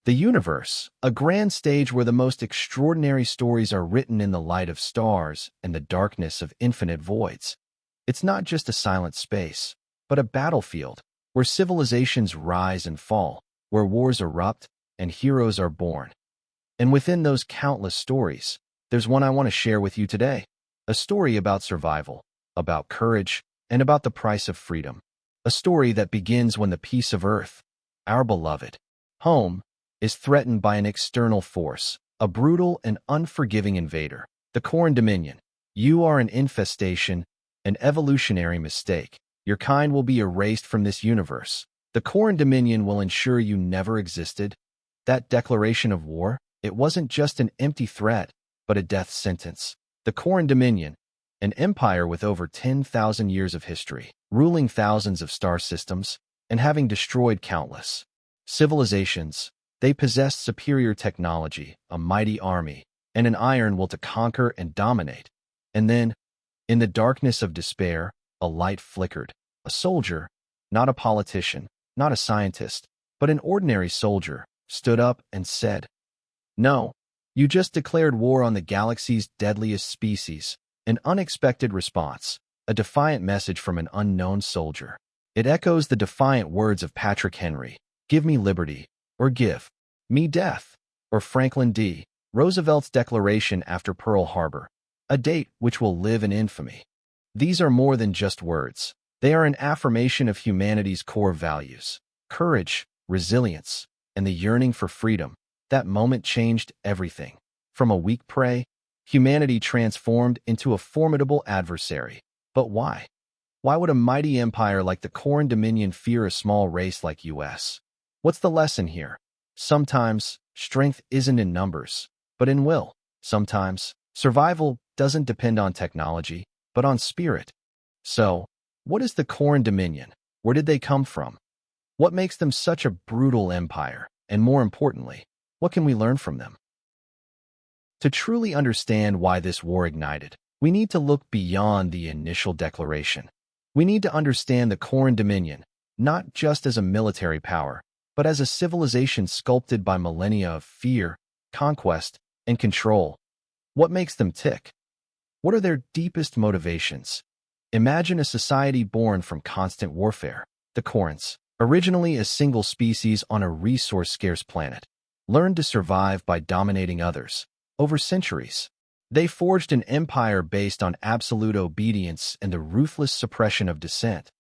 The universe, a grand stage where the most extraordinary stories are written in the light of stars and the darkness of infinite voids. It's not just a silent space, but a battlefield where civilizations rise and fall, where wars erupt and heroes are born. And within those countless stories, there's one I want to share with you today. A story about survival, about courage, and about the price of freedom. A story that begins when the peace of Earth, our beloved home, is threatened by an external force, a brutal and unforgiving invader. The Coran Dominion. You are an infestation, an evolutionary mistake. Your kind will be erased from this universe. The Coran Dominion will ensure you never existed. That declaration of war, it wasn't just an empty threat, but a death sentence. The Coran Dominion, an empire with over 10,000 years of history, ruling thousands of star systems, and having destroyed countless civilizations. They possessed superior technology, a mighty army, and an iron will to conquer and dominate. And then, in the darkness of despair, a light flickered. A soldier, not a politician, not a scientist, but an ordinary soldier, stood up and said, "No, you just declared war on the galaxy's deadliest species." An unexpected response, a defiant message from an unknown soldier. It echoes the defiant words of Patrick Henry, "Give me liberty, or give me death," or Franklin D. Roosevelt's declaration after Pearl Harbor, a date which will live in infamy. These are more than just words. They are an affirmation of humanity's core values, courage, resilience, and the yearning for freedom. That moment changed everything. From a weak prey, humanity transformed into a formidable adversary. But why? Why would a mighty empire like the Coran Dominion fear a small race like US? What's the lesson here? Sometimes, strength isn't in numbers, but in will. Sometimes, survival doesn't depend on technology, but on spirit. So, what is the Coran Dominion? Where did they come from? What makes them such a brutal empire? And more importantly, what can we learn from them? To truly understand why this war ignited, we need to look beyond the initial declaration. We need to understand the Coran Dominion, not just as a military power, but as a civilization sculpted by millennia of fear, conquest, and control. What makes them tick? What are their deepest motivations? Imagine a society born from constant warfare. The Corans, originally a single species on a resource-scarce planet, learned to survive by dominating others. Over centuries, they forged an empire based on absolute obedience and the ruthless suppression of dissent.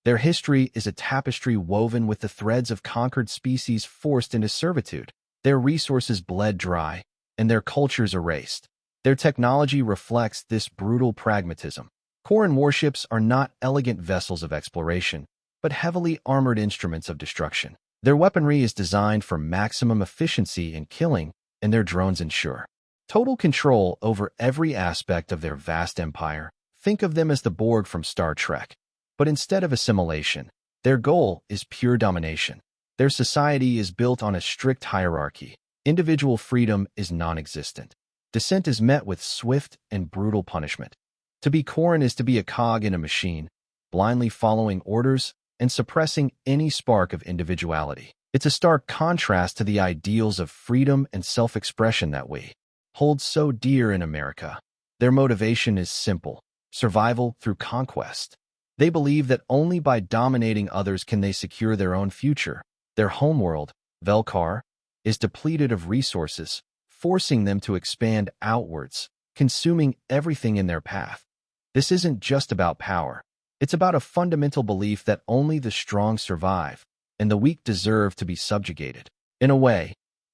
Their history is a tapestry woven with the threads of conquered species forced into servitude. Their resources bled dry, and their cultures erased. Their technology reflects this brutal pragmatism. Coran warships are not elegant vessels of exploration, but heavily armored instruments of destruction. Their weaponry is designed for maximum efficiency in killing, and their drones ensure total control over every aspect of their vast empire. Think of them as the Borg from Star Trek. But instead of assimilation, their goal is pure domination. Their society is built on a strict hierarchy. Individual freedom is non-existent. Dissent is met with swift and brutal punishment. To be Coran is to be a cog in a machine, blindly following orders and suppressing any spark of individuality. It's a stark contrast to the ideals of freedom and self-expression that we hold so dear in America. Their motivation is simple: survival through conquest. They believe that only by dominating others can they secure their own future. Their homeworld, Velkar, is depleted of resources, forcing them to expand outwards, consuming everything in their path. This isn't just about power. It's about a fundamental belief that only the strong survive, and the weak deserve to be subjugated. In a way,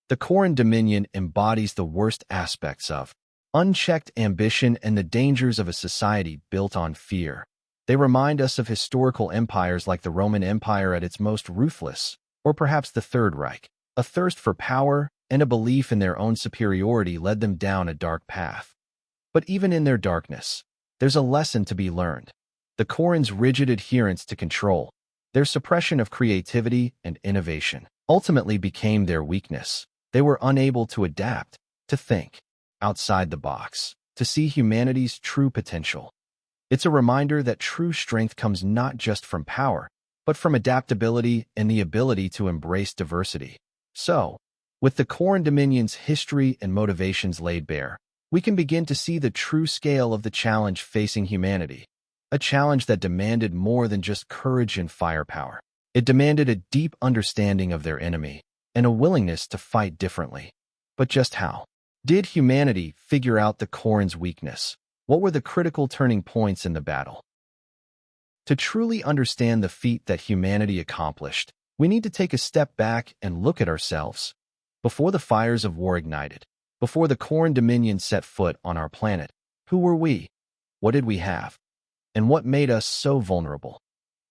the Coran Dominion embodies the worst aspects of unchecked ambition and the dangers of a society built on fear. They remind us of historical empires like the Roman Empire at its most ruthless, or perhaps the Third Reich. A thirst for power and a belief in their own superiority led them down a dark path. But even in their darkness, there's a lesson to be learned. The Coran's rigid adherence to control, their suppression of creativity and innovation, ultimately became their weakness. They were unable to adapt, to think outside the box, to see humanity's true potential. It's a reminder that true strength comes not just from power, but from adaptability and the ability to embrace diversity. So, With the Coran Dominion's history and motivations laid bare, we can begin to see the true scale of the challenge facing humanity. A challenge that demanded more than just courage and firepower. It demanded a deep understanding of their enemy and a willingness to fight differently. But just how? Did humanity figure out the Coran's weakness? What were the critical turning points in the battle? To truly understand the feat that humanity accomplished, we need to take a step back and look at ourselves. Before the fires of war ignited, before the Coran Dominion set foot on our planet, who were we? What did we have? And what made us so vulnerable?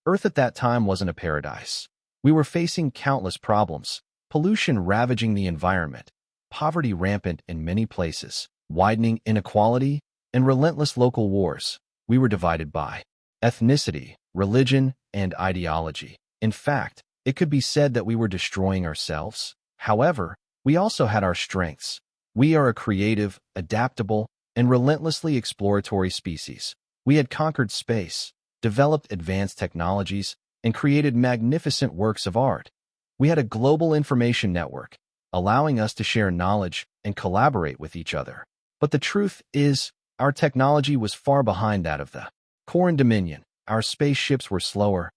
Earth at that time wasn't a paradise. We were facing countless problems, pollution ravaging the environment, poverty rampant in many places, widening inequality, and relentless local wars. We were divided by ethnicity, religion, and ideology. In fact, it could be said that we were destroying ourselves. However, we also had our strengths. We are a creative, adaptable, and relentlessly exploratory species. We had conquered space, developed advanced technologies, and created magnificent works of art. We had a global information network, allowing us to share knowledge and collaborate with each other. But the truth is, our technology was far behind that of the Coran Dominion. Our spaceships were slower,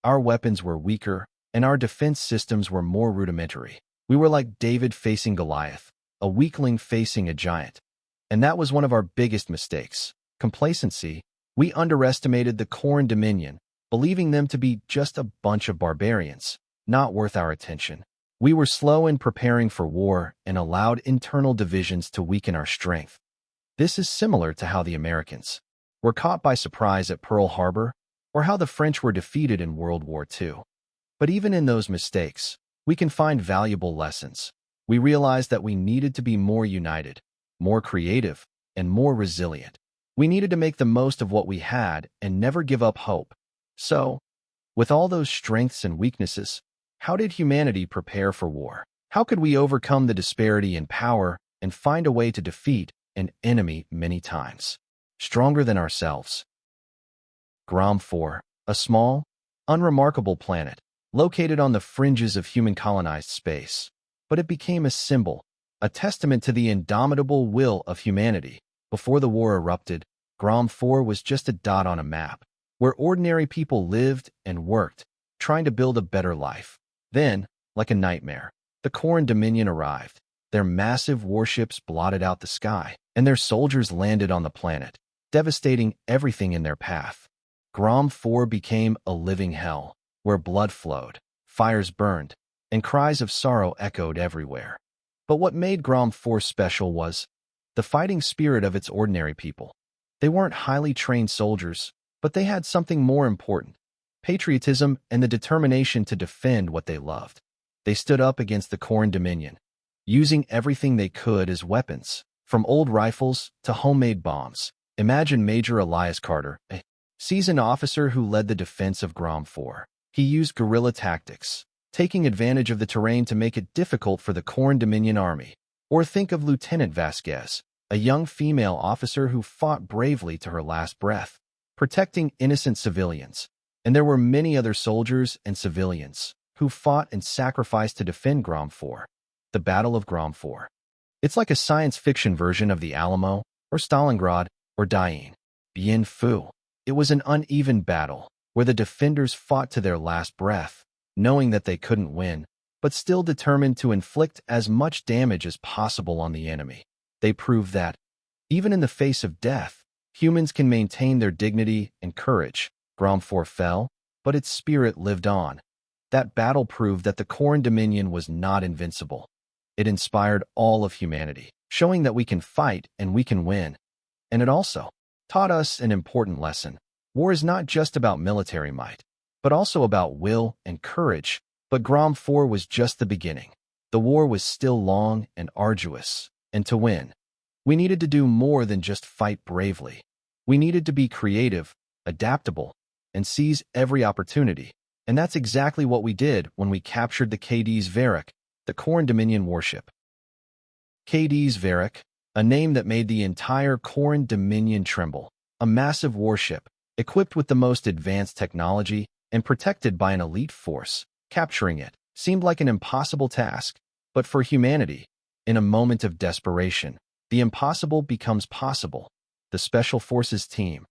our weapons were weaker, and our defense systems were more rudimentary. We were like David facing Goliath, a weakling facing a giant. And that was one of our biggest mistakes. Complacency. We underestimated the Coran Dominion, believing them to be just a bunch of barbarians, not worth our attention. We were slow in preparing for war and allowed internal divisions to weaken our strength. This is similar to how the Americans were caught by surprise at Pearl Harbor, or how the French were defeated in World War II. But even in those mistakes, we can find valuable lessons. We realized that we needed to be more united, more creative, and more resilient. We needed to make the most of what we had and never give up hope. So, with all those strengths and weaknesses, how did humanity prepare for war? How could we overcome the disparity in power and find a way to defeat an enemy many times stronger than ourselves? Grom 4, a small, unremarkable planet, located on the fringes of human-colonized space. But it became a symbol, a testament to the indomitable will of humanity. Before the war erupted, Grom 4 was just a dot on a map, where ordinary people lived and worked, trying to build a better life. Then, like a nightmare, the Coran Dominion arrived. Their massive warships blotted out the sky, and their soldiers landed on the planet, devastating everything in their path. Grom 4 became a living hell, where blood flowed, fires burned, and cries of sorrow echoed everywhere. But what made Grom 4 special was the fighting spirit of its ordinary people. They weren't highly trained soldiers, but they had something more important: patriotism and the determination to defend what they loved. They stood up against the Coran Dominion, using everything they could as weapons, from old rifles to homemade bombs. Imagine Major Elias Carter, a seasoned officer who led the defense of Grom 4. He used guerrilla tactics, taking advantage of the terrain to make it difficult for the Coran Dominion army. Or think of Lieutenant Vasquez, a young female officer who fought bravely to her last breath, protecting innocent civilians. And there were many other soldiers and civilians who fought and sacrificed to defend Grom 4. The Battle of Grom 4. It's like a science fiction version of the Alamo, or Stalingrad, or Dien Bien Phu. It was an uneven battle, where the defenders fought to their last breath, knowing that they couldn't win, but still determined to inflict as much damage as possible on the enemy. They proved that, even in the face of death, humans can maintain their dignity and courage. Grom 4 fell, but its spirit lived on. That battle proved that the Coran Dominion was not invincible. It inspired all of humanity, showing that we can fight and we can win. And it also taught us an important lesson. War is not just about military might, but also about will and courage. But Grom 4 was just the beginning. The war was still long and arduous, and to win, we needed to do more than just fight bravely. We needed to be creative, adaptable, and seize every opportunity. And that's exactly what we did when we captured the KDs Varak, the Coran Dominion warship. KDs Varak, a name that made the entire Coran Dominion tremble. A massive warship, equipped with the most advanced technology and protected by an elite force. Capturing it seemed like an impossible task, But for humanity, in a moment of desperation, the impossible becomes possible. The Special Forces team.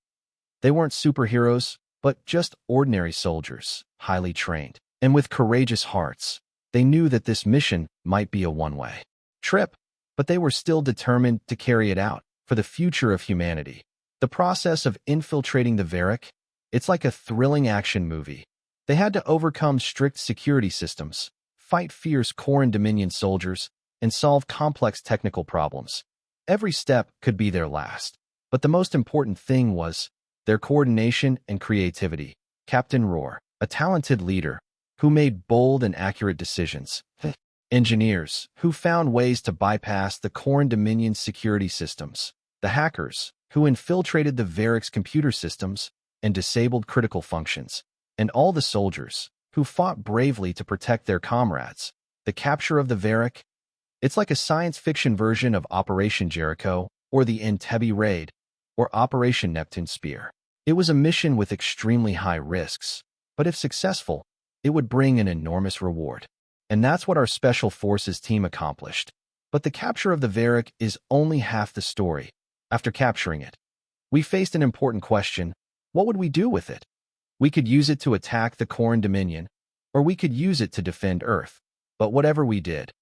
They weren't superheroes, but just ordinary soldiers, highly trained, and with courageous hearts. They knew that this mission might be a one-way trip, but they were still determined to carry it out for the future of humanity. The process of infiltrating the Varak, it's like a thrilling action movie. They had to overcome strict security systems, fight fierce Coran Dominion soldiers, and solve complex technical problems. Every step could be their last. But the most important thing was their coordination and creativity. Captain Rohr, a talented leader who made bold and accurate decisions. Engineers who found ways to bypass the Coran Dominion's security systems. The hackers who infiltrated the Varak's computer systems and disabled critical functions. And all the soldiers who fought bravely to protect their comrades. The capture of the Varak, it's like a science fiction version of Operation Jericho or the Entebbe Raid or Operation Neptune Spear. It was a mission with extremely high risks, but if successful, it would bring an enormous reward. And that's what our Special Forces team accomplished. But the capture of the Varak is only half the story. After capturing it, we faced an important question. What would we do with it? We could use it to attack the Coran Dominion, or we could use it to defend Earth. But whatever we did,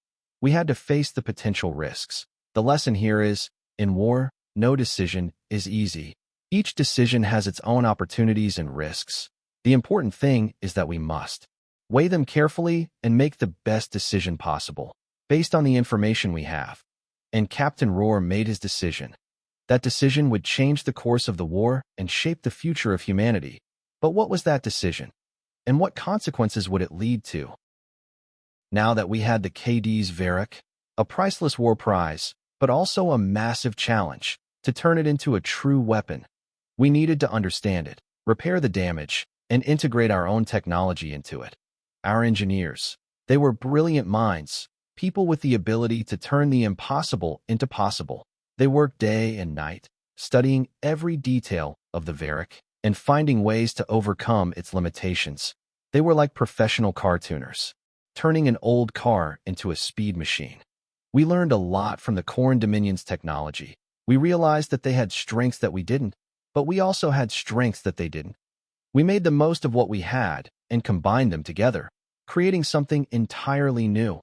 we had to face the potential risks. The lesson here is, in war, no decision is easy. Each decision has its own opportunities and risks. The important thing is that we must weigh them carefully and make the best decision possible, based on the information we have. And Captain Rohr made his decision. That decision would change the course of the war and shape the future of humanity. But what was that decision? And what consequences would it lead to? Now that we had the KDs Varak, a priceless war prize, but also a massive challenge, to turn it into a true weapon, we needed to understand it, repair the damage, and integrate our own technology into it. Our engineers, they were brilliant minds, people with the ability to turn the impossible into possible. They worked day and night, studying every detail of the Varak and finding ways to overcome its limitations. They were like professional car tuners, turning an old car into a speed machine. We learned a lot from the Coran Dominion's technology. We realized that they had strengths that we didn't, but we also had strengths that they didn't. We made the most of what we had and combined them together, creating something entirely new.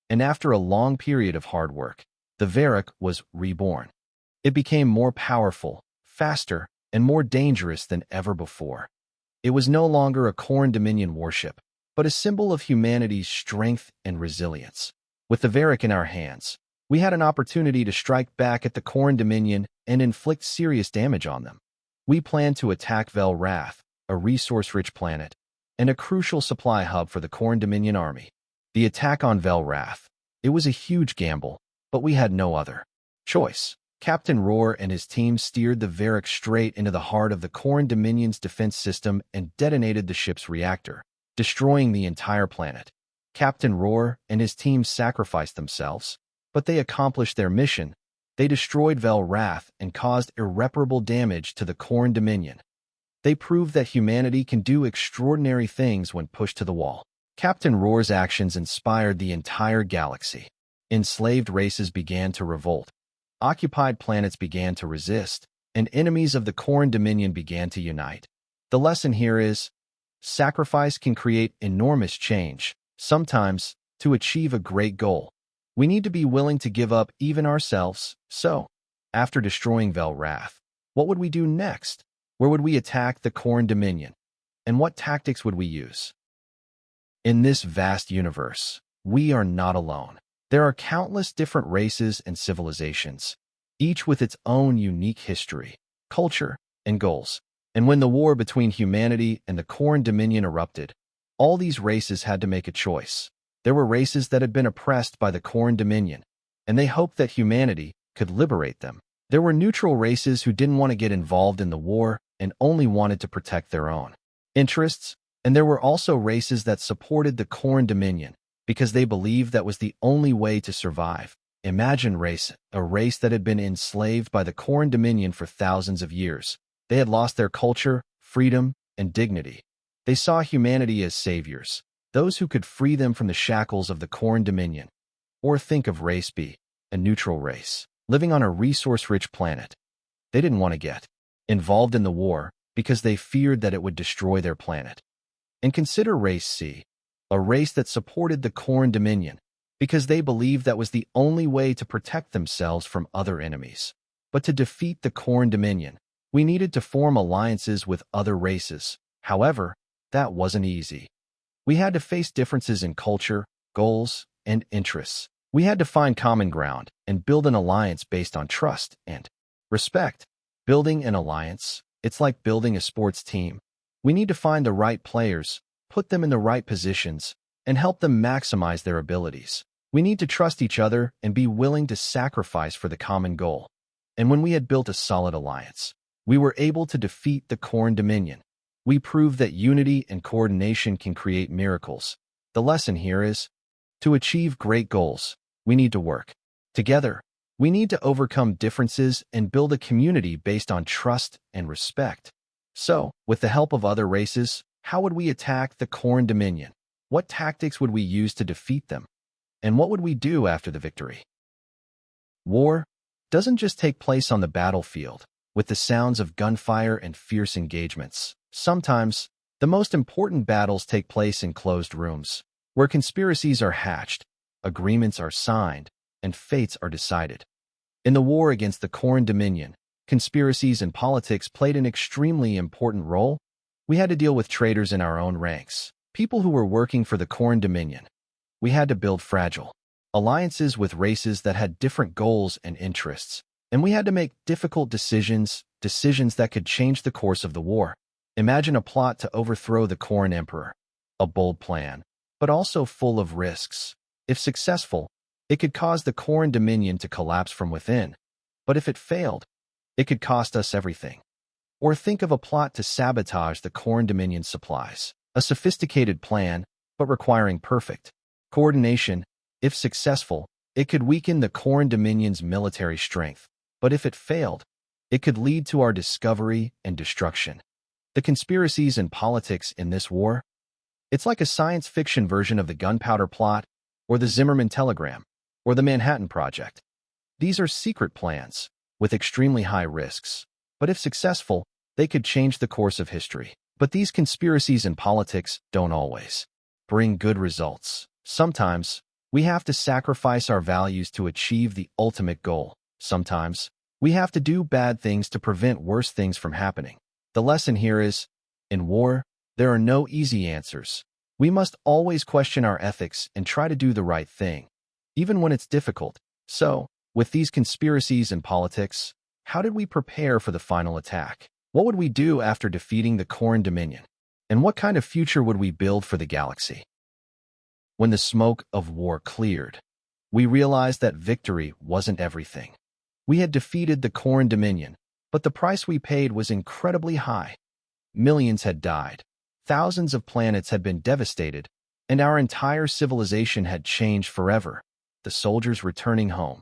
And after a long period of hard work, the Varak was reborn. It became more powerful, faster, and more dangerous than ever before. It was no longer a Coran Dominion warship, but a symbol of humanity's strength and resilience. With the Varak in our hands, we had an opportunity to strike back at the Coran Dominion and inflict serious damage on them. We planned to attack Vel Rath, a resource-rich planet, and a crucial supply hub for the Coran Dominion army. The attack on Vel Rath, it was a huge gamble, but we had no other choice. Captain Rohr and his team steered the Varak straight into the heart of the Coran Dominion's defense system and detonated the ship's reactor, destroying the entire planet. Captain Rohr and his team sacrificed themselves, but they accomplished their mission. They destroyed Vel Rath and caused irreparable damage to the Coran Dominion. They proved that humanity can do extraordinary things when pushed to the wall. Captain Rohr's actions inspired the entire galaxy. Enslaved races began to revolt. Occupied planets began to resist, and enemies of the Coran Dominion began to unite. The lesson here is, sacrifice can create enormous change, sometimes to achieve a great goal. We need to be willing to give up even ourselves. So, after destroying Vel Rath, what would we do next? Where would we attack the Coran Dominion? And what tactics would we use? In this vast universe, we are not alone. There are countless different races and civilizations, each with its own unique history, culture, and goals. And when the war between humanity and the Coran Dominion erupted, all these races had to make a choice. There were races that had been oppressed by the Coran Dominion, and they hoped that humanity could liberate them. There were neutral races who didn't want to get involved in the war and only wanted to protect their own interests. And there were also races that supported the Coran Dominion because they believed that was the only way to survive. Imagine a race that had been enslaved by the Coran Dominion for thousands of years. They had lost their culture, freedom, and dignity. They saw humanity as saviors, those who could free them from the shackles of the Coran Dominion. Or think of Race B, a neutral race, living on a resource-rich planet. They didn't want to get involved in the war because they feared that it would destroy their planet. And consider Race C, a race that supported the Coran Dominion because they believed that was the only way to protect themselves from other enemies. But to defeat the Coran Dominion, we needed to form alliances with other races. However, that wasn't easy. We had to face differences in culture, goals, and interests. We had to find common ground and build an alliance based on trust and respect. Building an alliance, it's like building a sports team. We need to find the right players, put them in the right positions, and help them maximize their abilities. We need to trust each other and be willing to sacrifice for the common goal. And when we had built a solid alliance, we were able to defeat the Coran Dominion. We proved that unity and coordination can create miracles. The lesson here is, to achieve great goals, we need to work together. We need to overcome differences and build a community based on trust and respect. So, with the help of other races, how would we attack the Coran Dominion? What tactics would we use to defeat them? And what would we do after the victory? War doesn't just take place on the battlefield, with the sounds of gunfire and fierce engagements. Sometimes, the most important battles take place in closed rooms, where conspiracies are hatched, agreements are signed, and fates are decided. In the war against the Coran Dominion, conspiracies and politics played an extremely important role. We had to deal with traitors in our own ranks, people who were working for the Coran Dominion. We had to build fragile alliances with races that had different goals and interests, and we had to make difficult decisions that could change the course of the war. Imagine a plot to overthrow the Coran Emperor, a bold plan, but also full of risks. If successful, it could cause the Coran Dominion to collapse from within, but if it failed, it could cost us everything. Or think of a plot to sabotage the Coran Dominion supplies, a sophisticated plan, but requiring perfect coordination. If successful, it could weaken the Coran Dominion's military strength, but if it failed, it could lead to our discovery and destruction. The conspiracies and politics in this war, it's like a science fiction version of the Gunpowder Plot, or the Zimmerman Telegram, or the Manhattan Project. These are secret plans, with extremely high risks, but if successful, they could change the course of history. But these conspiracies and politics don't always bring good results. Sometimes, we have to sacrifice our values to achieve the ultimate goal. Sometimes, we have to do bad things to prevent worse things from happening. The lesson here is, in war, there are no easy answers. We must always question our ethics and try to do the right thing, even when it's difficult. So, with these conspiracies and politics, how did we prepare for the final attack? What would we do after defeating the Coran Dominion? And what kind of future would we build for the galaxy? When the smoke of war cleared, we realized that victory wasn't everything. We had defeated the Coran Dominion, but the price we paid was incredibly high. Millions had died, thousands of planets had been devastated, and our entire civilization had changed forever. The soldiers returning home,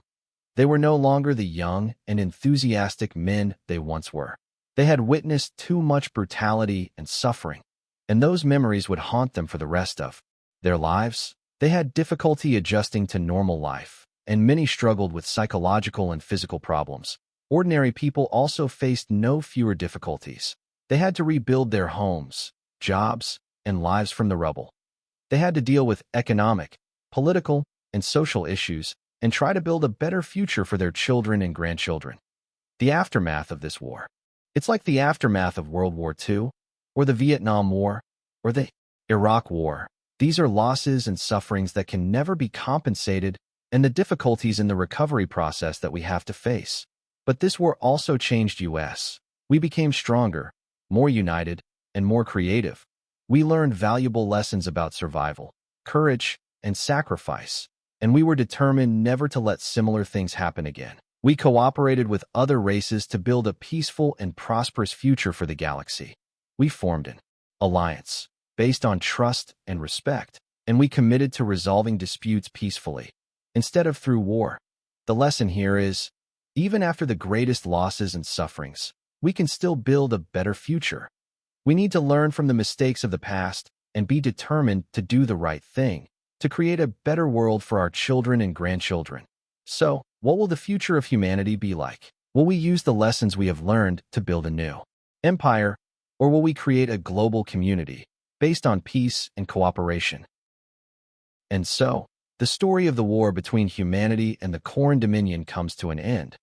they were no longer the young and enthusiastic men they once were. They had witnessed too much brutality and suffering, and those memories would haunt them for the rest of their lives. They had difficulty adjusting to normal life, and many struggled with psychological and physical problems. Ordinary people also faced no fewer difficulties. They had to rebuild their homes, jobs, and lives from the rubble. They had to deal with economic, political, and social issues and try to build a better future for their children and grandchildren. The aftermath of this war. It's like the aftermath of World War II, or the Vietnam War, or the Iraq War. These are losses and sufferings that can never be compensated, and the difficulties in the recovery process that we have to face. But this war also changed us. We became stronger, more united, and more creative. We learned valuable lessons about survival, courage, and sacrifice, and we were determined never to let similar things happen again. We cooperated with other races to build a peaceful and prosperous future for the galaxy. We formed an alliance based on trust and respect, and we committed to resolving disputes peacefully, instead of through war. The lesson here is, even after the greatest losses and sufferings, we can still build a better future. We need to learn from the mistakes of the past and be determined to do the right thing, to create a better world for our children and grandchildren. So, what will the future of humanity be like? Will we use the lessons we have learned to build a new empire, or will we create a global community based on peace and cooperation? And so, the story of the war between humanity and the Coran Dominion comes to an end.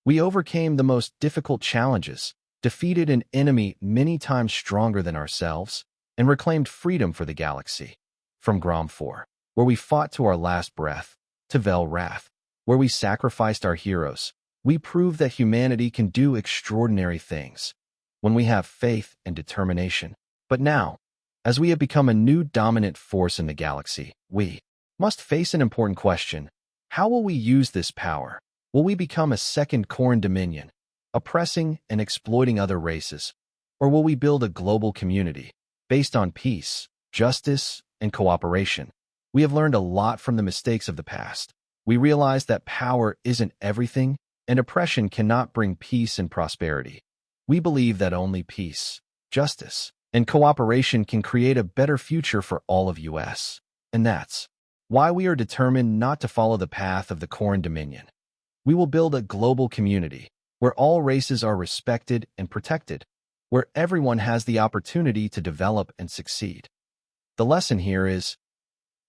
We overcame the most difficult challenges, defeated an enemy many times stronger than ourselves, and reclaimed freedom for the galaxy. From Grom 4, where we fought to our last breath, to Vel Wrath, where we sacrificed our heroes, we proved that humanity can do extraordinary things when we have faith and determination. But now, as we have become a new dominant force in the galaxy, we must face an important question. How will we use this power? Will we become a second Coran Dominion, oppressing and exploiting other races? Or will we build a global community based on peace, justice, and cooperation? We have learned a lot from the mistakes of the past. We realize that power isn't everything, and oppression cannot bring peace and prosperity. We believe that only peace, justice, and cooperation can create a better future for all of us. And that's why we are determined not to follow the path of the Coran Dominion. We will build a global community where all races are respected and protected, where everyone has the opportunity to develop and succeed. The lesson here is,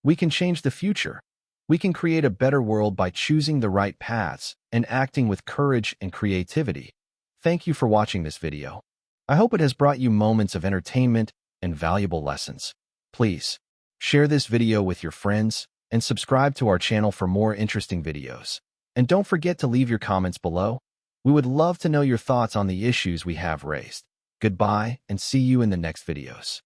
we can change the future. We can create a better world by choosing the right paths and acting with courage and creativity. Thank you for watching this video. I hope it has brought you moments of entertainment and valuable lessons. Please share this video with your friends and subscribe to our channel for more interesting videos. And don't forget to leave your comments below. We would love to know your thoughts on the issues we have raised. Goodbye and see you in the next videos.